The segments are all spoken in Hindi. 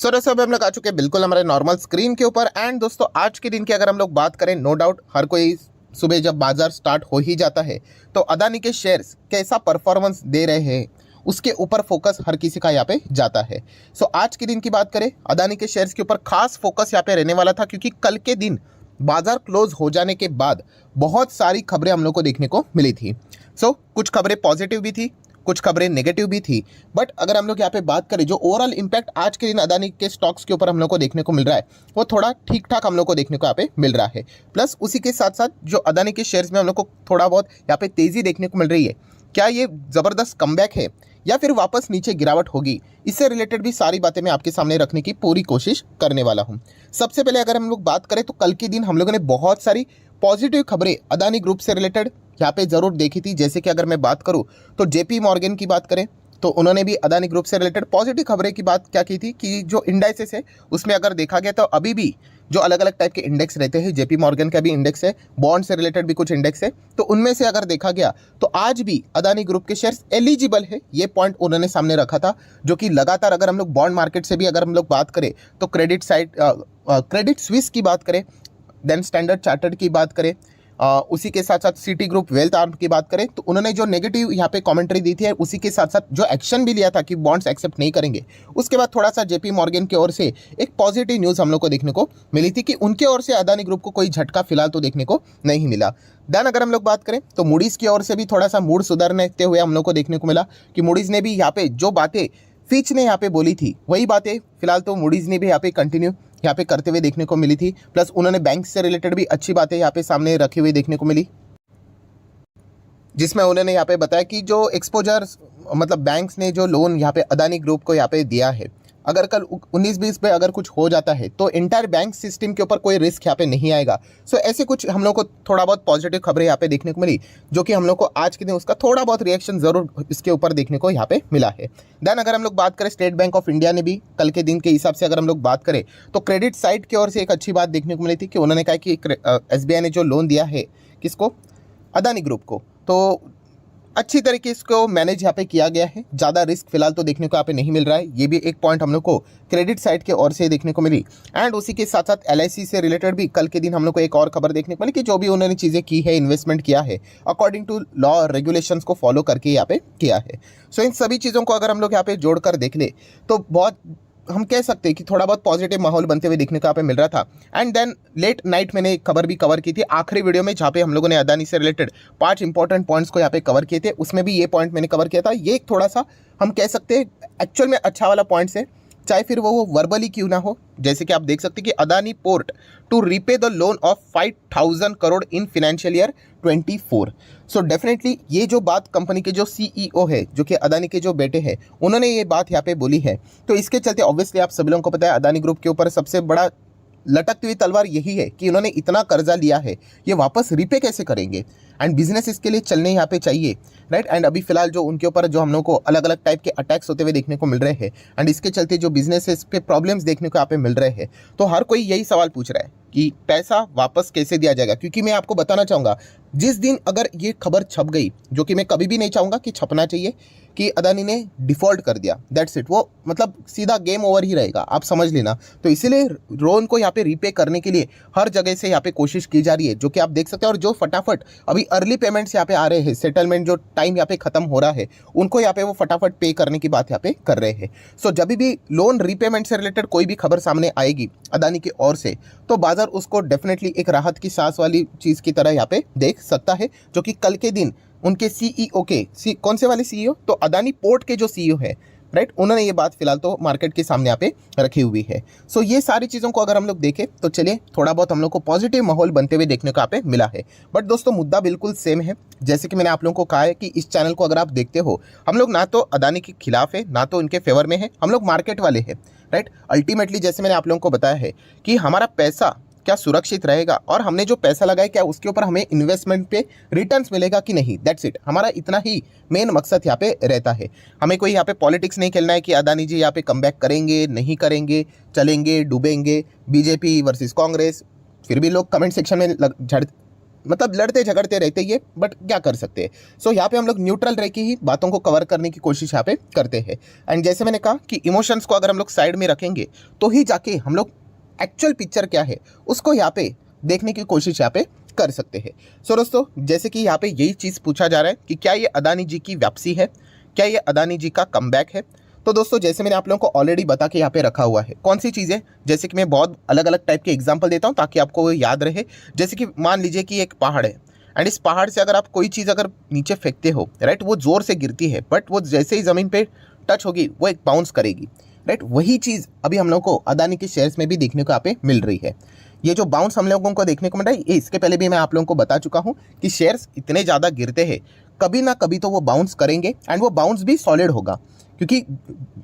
सो दोस्तों अभी हम लोग आ चुके हैं बिल्कुल हमारे नॉर्मल स्क्रीन के ऊपर। एंड दोस्तों आज के दिन की अगर हम लोग बात करें, नो डाउट हर कोई सुबह जब बाजार स्टार्ट हो ही जाता है तो अदानी के शेयर्स कैसा परफॉर्मेंस दे रहे हैं उसके ऊपर फोकस हर किसी का यहाँ पे जाता है। सो आज के दिन की बात करें, अदानी के शेयर्स के ऊपर खास फोकस यहाँ पे रहने वाला था, क्योंकि कल के दिन बाजार क्लोज हो जाने के बाद बहुत सारी खबरें हम लोग को देखने को मिली थी। सो कुछ खबरें पॉजिटिव भी थी, कुछ खबरें नेगेटिव भी थी। बट अगर हम लोग यहाँ पे बात करें, जो ओवरऑल इंपैक्ट आज के दिन अदानी के स्टॉक्स के ऊपर हम लोग को देखने को मिल रहा है वो थोड़ा ठीक ठाक हम लोग को देखने को यहाँ पे मिल रहा है। प्लस उसी के साथ साथ जो अदानी के शेयर्स में हम लोग को थोड़ा बहुत यहाँ पे तेजी देखने को मिल रही है, क्या ये ज़बरदस्त कमबैक है या फिर वापस नीचे गिरावट होगी, इससे रिलेटेड भी सारी बातें मैं आपके सामने रखने की पूरी कोशिश करने वाला हूँ। सबसे पहले अगर हम लोग बात करें तो कल के दिन हम लोगों ने बहुत सारी पॉजिटिव खबरें अदानी ग्रुप से रिलेटेड यहाँ पे ज़रूर देखी थी। जैसे कि अगर मैं बात करूँ तो जेपी मॉर्गन की बात करें तो उन्होंने भी अदानी ग्रुप से रिलेटेड पॉजिटिव खबरें की बात क्या की थी कि जो इंडेक्सेस है उसमें अगर देखा गया तो अभी भी जो अलग अलग टाइप के इंडेक्स रहते हैं, जेपी मॉर्गन का भी इंडेक्स है, बॉन्ड से रिलेटेड भी कुछ इंडेक्स है, तो उनमें से अगर देखा गया तो आज भी अदानी ग्रुप के शेयर्स एलिजिबल है, ये पॉइंट उन्होंने सामने रखा था। जो कि लगातार अगर हम लोग बॉन्ड मार्केट से भी अगर हम लोग बात करें तो क्रेडिट स्विस की बात करें, देन स्टैंडर्ड चार्टर्ड की बात करें, उसी के साथ साथ सिटी ग्रुप वेल्थ आर्म की बात करें तो उन्होंने जो नेगेटिव यहाँ पे कमेंट्री दी थी, उसी के साथ साथ जो एक्शन भी लिया था कि बॉन्ड्स एक्सेप्ट नहीं करेंगे, उसके बाद थोड़ा सा जेपी मॉर्गन की ओर से एक पॉजिटिव न्यूज़ हम लोग को देखने को मिली थी कि उनके ओर से अदानी ग्रुप को कोई झटका फिलहाल तो देखने को नहीं मिला। देन अगर हम लोग बात करें तो मूडीज़ की ओर से भी थोड़ा सा मूड सुधरने हुए हम लोग को देखने को मिला कि मूडीज़ ने भी यहाँ पे जो बातें फिच ने यहाँ पे बोली थी वही बातें फिलहाल तो मूडीज़ ने भी यहाँ पे कंटिन्यू यहाँ पे करते हुए देखने को मिली थी। प्लस उन्होंने बैंक से रिलेटेड भी अच्छी बातें यहाँ पे सामने रखी हुई देखने को मिली, जिसमें उन्होंने यहाँ पे बताया कि जो एक्सपोजर मतलब बैंक्स ने जो लोन यहाँ पे अदानी ग्रुप को यहाँ पे दिया है, अगर कल 19-20 पे अगर कुछ हो जाता है तो इंटायर बैंक सिस्टम के ऊपर कोई रिस्क यहाँ पे नहीं आएगा। सो ऐसे कुछ हम लोग को थोड़ा बहुत पॉजिटिव खबरें यहाँ पे देखने को मिली, जो कि हम लोग को आज के दिन उसका थोड़ा बहुत रिएक्शन ज़रूर इसके ऊपर देखने को यहाँ पे मिला है। देन अगर हम लोग बात करें, स्टेट बैंक ऑफ इंडिया ने भी कल के दिन के हिसाब से अगर हम लोग बात करें तो क्रेडिट साइड की ओर से एक अच्छी बात देखने को मिली थी कि उन्होंने कहा कि SBI ने जो लोन दिया है किसको, अदानी ग्रुप को, तो अच्छी तरीके इसको मैनेज यहाँ पे किया गया है, ज़्यादा रिस्क फिलहाल तो देखने को यहाँ पे नहीं मिल रहा है। ये भी एक पॉइंट हम लोग को क्रेडिट साइड के ओर से देखने को मिली। एंड उसी के साथ साथ LIC से रिलेटेड भी कल के दिन हम लोग को एक और खबर देखने को मिली कि जो भी उन्होंने चीज़ें की है, इन्वेस्टमेंट किया है, अकॉर्डिंग टू लॉ रेगुलेशंस को फॉलो करके यहाँ पे किया है। सो इन सभी चीज़ों को अगर हम लोग यहाँ पे जोड़ कर देख ले तो बहुत हम कह सकते हैं कि थोड़ा बहुत पॉजिटिव माहौल बनते हुए देखने को यहाँ पे मिल रहा था। एंड देन लेट नाइट मैंने एक खबर भी कवर की थी आखिरी वीडियो में, जहाँ पे हम लोगों ने अदानी से रिलेटेड 5 इंपॉर्टेंट पॉइंट्स को यहाँ पे कवर किए थे, उसमें भी ये पॉइंट मैंने कवर किया था। ये थोड़ा सा हम कह सकते हैं एक्चुअल में अच्छा वाला पॉइंट्स है, चाहे फिर वो वर्बली क्यों ना हो। जैसे कि आप देख सकते हैं कि Adani port to repay the loan of 5,000 crore in financial year 24। So definitely ये जो बात कंपनी के जो CEO है, जो कि अदानी के जो बेटे हैं, उन्होंने ये बात यहाँ पे बोली है। तो इसके चलते ऑब्वियसली आप सभी लोगों को पता है अदानी ग्रुप के ऊपर सबसे बड़ा लटकती हुई तलवार यही है कि उन्होंने इतना कर्जा लिया है, ये वापस रिपे कैसे करेंगे। एंड बिजनेस इसके लिए चलने यहाँ पे चाहिए, राइट। एंड अभी फिलहाल जो उनके ऊपर जो हम लोग को अलग अलग टाइप के अटैक्स होते हुए देखने को मिल रहे हैं, एंड इसके चलते जो बिजनेस पे प्रॉब्लम्स देखने को यहाँ पे मिल रहे हैं, तो हर कोई यही सवाल पूछ रहा है कि पैसा वापस कैसे दिया जाएगा। क्योंकि मैं आपको बताना चाहूँगा, जिस दिन अगर ये खबर छप गई, जो कि मैं कभी भी नहीं चाहूँगा कि छपना चाहिए, कि अदानी ने डिफ़ॉल्ट कर दिया, दैट्स इट, वो मतलब सीधा गेम ओवर ही रहेगा, आप समझ लेना। तो इसीलिए लोन को यहाँ पे रीपे करने के लिए हर जगह से यहाँ पे कोशिश की जा रही है, जो कि आप देख सकते हैं। और जो फटाफट अभी अर्ली पेमेंट्स यहाँ पे आ रहे हैं, सेटलमेंट जो टाइम यहाँ पे खत्म हो रहा है, उनको यहाँ पे वो फटाफट पे करने की बात यहाँ पे कर रहे हैं। सो जब भी लोन रीपेमेंट से रिलेटेड कोई भी खबर सामने आएगी अदानी की ओर से, तो बाजार उसको डेफिनेटली एक राहत की सांस वाली चीज़ की तरह यहाँ पे देख सकता है, जो कि कल के दिन उनके CEO के कौन से वाले CEO, तो अदानी पोर्ट के जो CEO है, राइट, उन्होंने ये बात फिलहाल तो मार्केट के सामने यहाँ पे रखी हुई है। सो ये सारी चीज़ों को अगर हम लोग देखें तो चलिए थोड़ा बहुत हम लोग को पॉजिटिव माहौल बनते हुए देखने को यहाँ पे मिला है। बट दोस्तों मुद्दा बिल्कुल सेम है, जैसे कि मैंने आप लोगों को कहा है कि इस चैनल को अगर आप देखते हो, हम लोग ना तो अदानी के खिलाफ है ना तो उनके फेवर में है, हम लोग मार्केट वाले हैं, राइट। अल्टीमेटली जैसे मैंने आप लोगों को बताया है कि हमारा पैसा क्या सुरक्षित रहेगा और हमने जो पैसा लगाया क्या उसके ऊपर हमें इन्वेस्टमेंट पे रिटर्न्स मिलेगा कि नहीं, दैट्स इट। हमारा इतना ही मेन मकसद यहाँ पे रहता है। हमें कोई यहाँ पे पॉलिटिक्स नहीं खेलना है कि अदानी जी यहाँ पे कमबैक करेंगे नहीं करेंगे, चलेंगे डूबेंगे, BJP वर्सेस कांग्रेस। फिर भी लोग कमेंट सेक्शन में मतलब लड़ते झगड़ते रहते ये, बट क्या कर सकते हैं। सो यहाँ पे हम लोग न्यूट्रल रह के ही बातों को कवर करने की कोशिश यहाँ पे करते हैं। एंड जैसे मैंने कहा कि इमोशंस को अगर हम लोग साइड में रखेंगे तो ही जाके हम लोग एक्चुअल पिक्चर क्या है उसको यहाँ पे देखने की कोशिश यहाँ पे कर सकते हैं। सो दोस्तों, जैसे कि यहाँ पे यही चीज़ पूछा जा रहा है कि क्या ये अदानी जी की वापसी है, क्या ये अदानी जी का कमबैक है। तो दोस्तों, जैसे मैंने आप लोगों को ऑलरेडी बता के यहाँ पे रखा हुआ है कौन सी चीज़ें, जैसे कि मैं बहुत अलग अलग टाइप के एग्जांपल देता हूँ ताकि आपको वो याद रहे। जैसे कि मान लीजिए कि एक पहाड़ है एंड इस पहाड़ से अगर आप कोई चीज़ अगर नीचे फेंकते हो, राइट, वो ज़ोर से गिरती है बट वो जैसे ही ज़मीन पे टच होगी वो एक बाउंस करेगी, राइट। वही चीज़ अभी हम लोग को अदानी के शेयर्स में भी देखने को यहाँ पे मिल रही है। ये जो बाउंस हम लोगों को देखने को मिल रहा है, ये इसके पहले भी मैं आप लोगों को बता चुका हूँ कि शेयर्स इतने ज़्यादा गिरते हैं, कभी ना कभी तो वो बाउंस करेंगे एंड वो बाउंस भी सॉलिड होगा, क्योंकि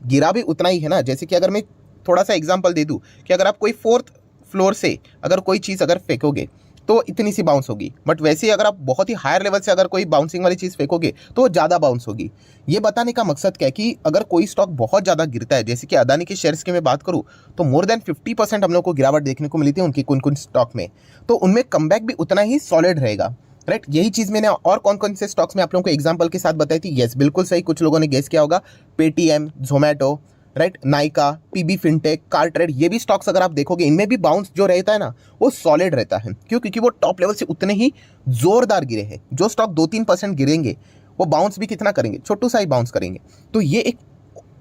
गिरा भी उतना ही है ना। जैसे कि अगर मैं थोड़ा सा एग्जांपल दे दूं कि अगर आप कोई 4th फ्लोर से अगर कोई चीज़ अगर फेंकोगे तो इतनी सी बाउंस होगी, बट वैसे ही अगर आप बहुत ही हायर लेवल से अगर कोई बाउंसिंग वाली चीज़ फेंकोगे तो वो ज़्यादा बाउंस होगी। ये बताने का मकसद क्या है कि अगर कोई स्टॉक बहुत ज़्यादा गिरता है, जैसे कि अदानी के शेयर्स की मैं बात करूँ तो मोर देन 50% हम लोग को गिरावट देखने को मिली थी उनकी कुन कुन स्टॉक में, तो उनमें कमबैक भी उतना ही सॉलिड रहेगा, राइट। यही चीज़ मैंने और कौन कौन से स्टॉक्स में आप लोगों को एग्जांपल के साथ बताई थी। यस, बिल्कुल सही, कुछ लोगों ने गेस किया होगा, Paytm, Zomato, right, Nykaa, PB Fintech, CarTrade, ये भी स्टॉक्स अगर आप देखोगे इनमें भी बाउंस जो रहता है ना वो सॉलिड रहता है। क्यों? क्योंकि वो टॉप लेवल से उतने ही जोरदार गिरे हैं। जो स्टॉक 2-3% गिरेंगे वो बाउंस भी कितना करेंगे, छोटू सा ही बाउंस करेंगे। तो ये एक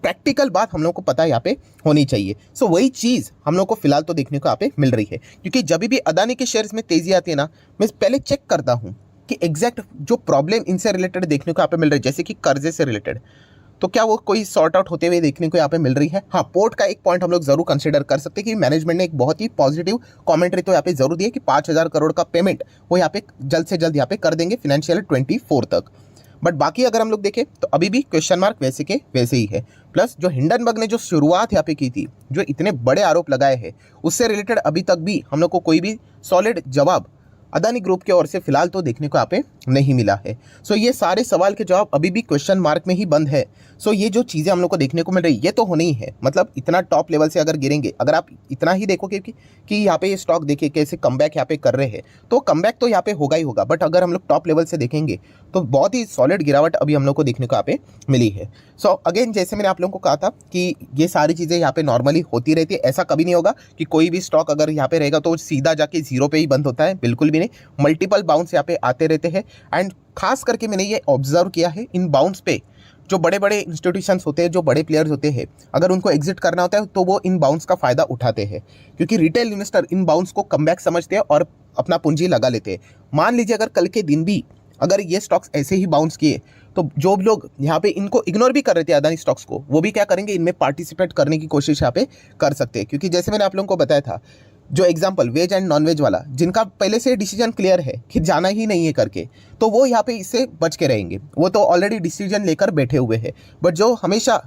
प्रैक्टिकल बात हम लोग को पता है यहाँ पे होनी चाहिए। सो वही चीज़ हम लोग को फिलहाल तो देखने को यहाँ पे मिल रही है, क्योंकि जब भी अदानी के शेयर्स में तेजी आती है ना, मैं पहले चेक करता हूँ कि एग्जैक्ट जो प्रॉब्लम इनसे रिलेटेड देखने को यहाँ पे मिल रही है, जैसे कि कर्जे से रिलेटेड, तो क्या वो कोई सॉर्ट आउट होते हुए देखने को यहाँ पे मिल रही है। हाँ, पोर्ट का एक पॉइंट हम लोग जरूर कंसीडर कर सकते हैं कि मैनेजमेंट ने एक बहुत ही पॉजिटिव कमेंट्री तो यहाँ पे जरूर दी है कि 5,000 करोड़ का पेमेंट वो यहाँ पे जल्द से जल्द यहाँ पे कर देंगे फिनेंशियल 24 तक। बट बाकी अगर हम लोग देखें तो अभी भी क्वेश्चन मार्क वैसे के वैसे ही है। प्लस जो हिंडनबर्ग ने जो शुरुआत यहाँ पे की थी, जो इतने बड़े आरोप लगाए हैं, उससे रिलेटेड अभी तक भी हम लोग को कोई भी सॉलिड जवाब अदानी ग्रुप की ओर से फिलहाल तो देखने को यहाँ पे नहीं मिला है। सो ये सारे सवाल के जवाब अभी भी क्वेश्चन मार्क में ही बंद है। सो ये जो चीज़ें हम लोग को देखने को मिल रही है ये तो होनी ही है, मतलब इतना टॉप लेवल से अगर गिरेंगे, अगर आप इतना ही देखोगे कि यहाँ पे ये स्टॉक देखिए कैसे कमबैक यहाँ पे कर रहे हैं, तो कमबैक तो यहाँ पे होगा ही होगा। बट अगर हम लोग टॉप लेवल से देखेंगे तो बहुत ही सॉलिड गिरावट अभी हम लोग को देखने को यहाँ पे मिली है। सो अगेन, जैसे मैंने आप लोगों को कहा था कि ये सारी चीज़ें यहाँ पे नॉर्मली होती रहती है। ऐसा कभी नहीं होगा कि कोई भी स्टॉक अगर यहाँ पे रहेगा तो सीधा जाके जीरो पे ही बंद होता है, बिल्कुल भी नहीं। मल्टीपल बाउंस यहाँ पे आते रहते हैं। एंड खास करके मैंने ये ऑब्जर्व किया है इन बाउंस पे, जो बड़े बड़े इंस्टीट्यूशंस होते हैं, जो बड़े प्लेयर्स होते हैं, अगर उनको एग्जिट करना होता है तो वो इन बाउंस का फ़ायदा उठाते हैं, क्योंकि रिटेल इन्वेस्टर इन बाउंस को कमबैक समझते हैं और अपना पूंजी लगा लेते हैं। मान लीजिए अगर कल के दिन भी अगर ये स्टॉक्स ऐसे ही बाउंस किए तो जो लोग यहाँ पे इनको इग्नोर भी कर रहे थे अदानी स्टॉक्स को, वो भी क्या करेंगे, इनमें पार्टिसिपेट करने की कोशिश यहाँ पे कर सकते हैं। क्योंकि जैसे मैंने आप लोगों को बताया था, जो example veg and non veg वाला, जिनका पहले से डिसीजन क्लियर है कि जाना ही नहीं है करके, तो वो यहाँ पे इससे बच के रहेंगे, वो तो ऑलरेडी डिसीजन लेकर बैठे हुए हैं। बट जो हमेशा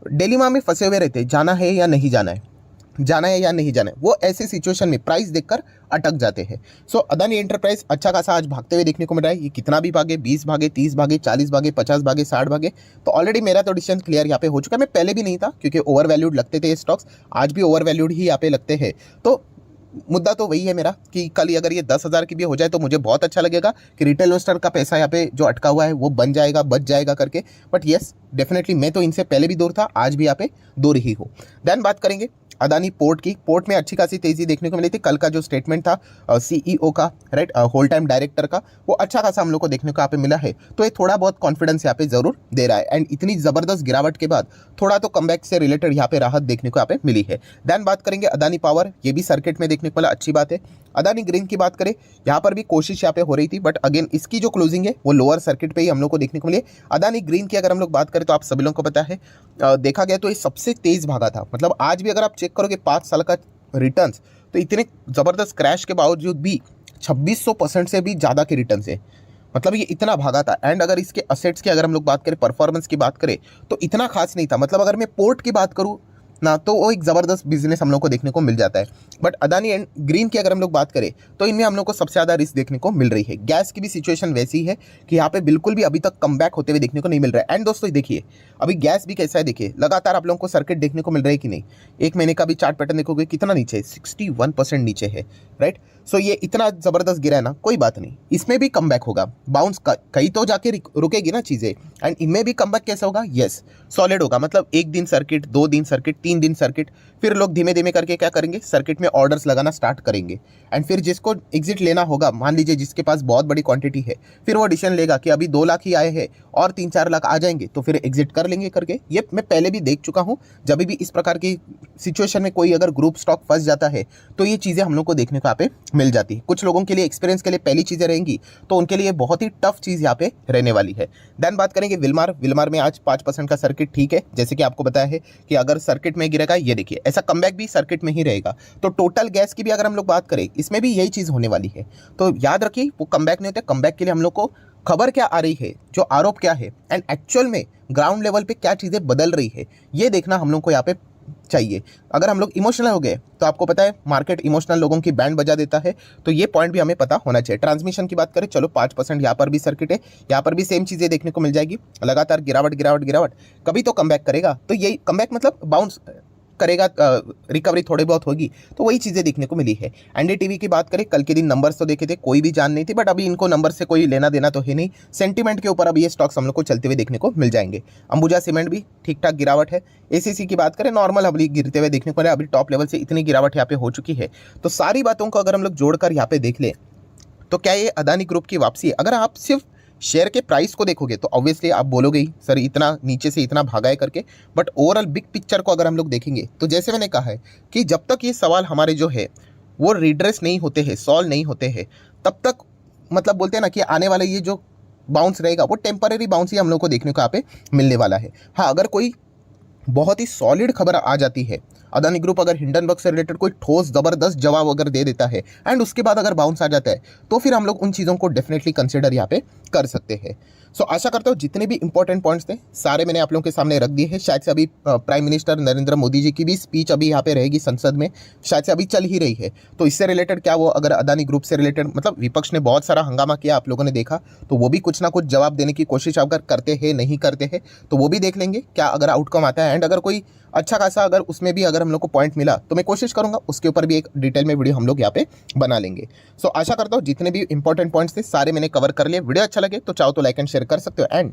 डिलेमा में फंसे हुए रहते, जाना है या नहीं जाना है, जाना है या नहीं जाना है, वो ऐसी सिचुएशन में प्राइस देखकर अटक जाते हैं। सो अदानी एंटरप्राइज अच्छा खासा आज भागते हुए देखने को मिल रहा है। ये कितना भी भागे, 20 भागे, 30 भागे, 40 भागे, 50 भागे, 60 भागे, तो ऑलरेडी मेरा तो डिसीजन क्लियर यहाँ पे हो चुका है। मैं पहले भी नहीं था क्योंकि ओवर वैल्यूड लगते थे ये स्टॉक्स, आज भी ओवर वैल्यूड ही यहाँ पे लगते हैं। तो मुद्दा तो वही है मेरा कि कल अगर ये 10,000 की भी हो जाए तो मुझे बहुत अच्छा लगेगा कि रिटेल इन्वेस्टर का पैसा यहाँ पे जो अटका हुआ है वो बन जाएगा, बच जाएगा करके। बट येस, डेफिनेटली मैं तो इनसे पहले भी दूर था, आज भी यहाँ पे दूर ही हूँ। देन बात करेंगे अदानी पोर्ट की। पोर्ट में अच्छी खासी तेजी देखने को मिली थी। कल का जो स्टेटमेंट था सीईओ का, राइट, होल टाइम डायरेक्टर का, वो अच्छा खासा हम लोग को देखने को यहाँ पे मिला है। तो ये थोड़ा बहुत कॉन्फिडेंस यहाँ पे जरूर दे रहा है। एंड इतनी ज़बरदस्त गिरावट के बाद थोड़ा तो कमबैक से रिलेटेड यहाँ पे राहत देखने को यहाँ पे मिली है। देन बात करेंगे अदानी पावर, ये भी सर्किट में देखने को मिला, अच्छी बात है। अदानी ग्रीन की बात करें, यहाँ पर भी कोशिश यहाँ पे हो रही थी, बट अगेन इसकी जो क्लोजिंग है वो लोअर सर्किट पे ही हम लोग को देखने को मिली। अदानी ग्रीन की अगर हम लोग बात करें तो आप सभी लोगों को पता है, देखा गया तो ये सबसे तेज भागा था। मतलब आज भी अगर आप चेक करोगे 5 साल का रिटर्न्स, तो इतने ज़बरदस्त क्रैश के बावजूद भी 2600% से भी ज़्यादा के रिटर्न्स है। मतलब ये इतना भागा था। एंड अगर इसके असेट्स की अगर हम लोग बात करें, परफॉर्मेंस की बात करें, तो इतना खास नहीं था। मतलब अगर मैं पोर्ट की बात करूँ ना, तो वो एक ज़बरदस्त बिजनेस हम लोग को देखने को मिल जाता है। बट अदानी एंड ग्रीन की अगर हम लोग बात करें तो इनमें हम लोग को सबसे ज़्यादा रिस्क देखने को मिल रही है। गैस की भी सिचुएशन वैसी है कि यहाँ पे बिल्कुल भी अभी तक कमबैक होते हुए देखने को नहीं मिल रहा है। एंड दोस्तों देखिए अभी गैस भी कैसा है, देखिए लगातार आप लोगों को सर्किट देखने को मिल रहा है कि नहीं। एक महीने का भी चार्ट पैटर्न देखोगे कितना नीचे है, 61% नीचे है, राइट। सो ये इतना ज़बरदस्त गिरा है ना, कोई बात नहीं, इसमें भी कमबैक होगा। बाउंस कहीं तो जाके रुकेगी ना चीज़ें, एंड इनमें भी कमबैक कैसा होगा, यस सॉलिड होगा। मतलब 1 दिन सर्किट, 2 दिन सर्किट, 3 दिन सर्किट, फिर लोग धीमे धीमे करके क्या करेंगे, सर्किट में ऑर्डर्स लगाना स्टार्ट करेंगे। एंड फिर जिसको एग्जिट लेना होगा, मान लीजिए जिसके पास बहुत बड़ी क्वांटिटी है, फिर वो डिसीजन लेगा कि अभी 2 लाख ही आए हैं और 3-4 लाख आ जाएंगे तो फिर एग्जिट कर लेंगे करके। ये मैं पहले भी देख चुका हूँ। जब भी इस प्रकार की सिचुएशन में कोई अगर ग्रुप स्टॉक फंस जाता है तो ये चीज़ें हम लोग को देखने को यहाँ पे मिल जाती है। कुछ लोगों के लिए एक्सपीरियंस के लिए पहली चीज़ें रहेंगी, तो उनके लिए बहुत ही टफ चीज़ यहाँ पे रहने वाली है। देन बात करेंगे विलमार में आज 5% का सर्किट ठीक है, जैसे कि आपको बताया है कि अगर सर्किट में गिरेगा, ये देखिए ऐसा कमबैक भी सर्किट में ही रहेगा। तो टोटल गैस की भी अगर हम लोग बात करें, इसमें भी यही चीज़ होने वाली है। तो याद रखिए वो कमबैक नहीं होते। कमबैक के लिए हम लोग को खबर क्या आ रही है, जो आरोप क्या है, एंड एक्चुअल में ग्राउंड लेवल पे क्या चीज़ें बदल रही है, ये देखना हम लोग को यहाँ पे चाहिए। अगर हम लोग इमोशनल हो गए तो आपको पता है मार्केट इमोशनल लोगों की बैंड बजा देता है, तो ये पॉइंट भी हमें पता होना चाहिए। ट्रांसमिशन की बात करें, चलो 5% यहाँ पर भी सर्किट है, यहाँ पर भी सेम चीज़ें देखने को मिल जाएगी। लगातार गिरावट कभी तो कमबैक करेगा। तो यही कमबैक मतलब बाउंस करेगा, रिकवरी थोड़ी बहुत होगी, तो वही चीज़ें देखने को मिली है। एनडीटीवी की बात करें, कल के दिन नंबर्स तो देखे थे, कोई भी जान नहीं थी, बट अभी इनको नंबर से कोई लेना देना तो है नहीं। सेंटीमेंट के ऊपर अभी ये स्टॉक्स हम लोग को चलते हुए देखने को मिल जाएंगे। अंबुजा सीमेंट भी ठीक ठाक गिरावट है। एसीसी की बात करें, नॉर्मल अभी गिरते हुए देखने को मिला। अभी टॉप लेवल से इतनी गिरावट यहाँ पे हो चुकी है। तो सारी बातों को अगर हम लोग जोड़कर यहाँ पे देख ले तो क्या ये अदानी ग्रुप की वापसी है? अगर आप सिर्फ शेयर के प्राइस को देखोगे तो ऑब्वियसली आप बोलोगे ही सर इतना नीचे से इतना भागा है करके, बट ओवरऑल बिग पिक्चर को अगर हम लोग देखेंगे तो जैसे मैंने कहा है कि जब तक ये सवाल हमारे जो है वो रिड्रेस नहीं होते हैं, सॉल्व नहीं होते हैं, तब तक मतलब बोलते हैं ना कि आने वाला ये जो बाउंस रहेगा वो टेम्पररी बाउंस ही हम लोग को देखने को यहाँ पे मिलने वाला है। हाँ, अगर कोई बहुत ही सॉलिड खबर आ जाती है, अदानी ग्रुप अगर हिंडनबर्ग से रिलेटेड कोई ठोस ज़बरदस्त जवाब अगर दे देता है एंड उसके बाद अगर बाउंस आ जाता है, तो फिर हम लोग उन चीज़ों को डेफिनेटली कंसिडर यहाँ पे कर सकते हैं। सो आशा करता हूँ जितने भी इंपॉर्टेंट पॉइंट्स थे सारे मैंने आप लोगों के सामने रख दिए हैं। शायद से अभी प्राइम मिनिस्टर नरेंद्र मोदी जी की भी स्पीच अभी यहाँ पे रहेगी संसद में, शायद से अभी चल ही रही है। तो इससे रिलेटेड क्या वो अगर अदानी ग्रुप से रिलेटेड, मतलब विपक्ष ने बहुत सारा हंगामा किया, आप लोगों ने देखा, तो वो भी कुछ ना कुछ जवाब देने की कोशिश अगर करते हैं, नहीं करते हैं, तो वो भी देख लेंगे क्या अगर आउटकम आता है। एंड अगर कोई अच्छा खासा अगर उसमें भी अगर हम लोग को पॉइंट मिला तो मैं कोशिश करूंगा उसके ऊपर भी एक डिटेल में वीडियो हम लोग यहाँ पे बना लेंगे। सो आशा करता हूँ जितने भी इंपॉर्टेंट पॉइंट्स थे सारे मैंने कवर कर लिए। वीडियो अच्छा लगे तो चाहो तो लाइक एंड शेयर कर सकते हो। एंड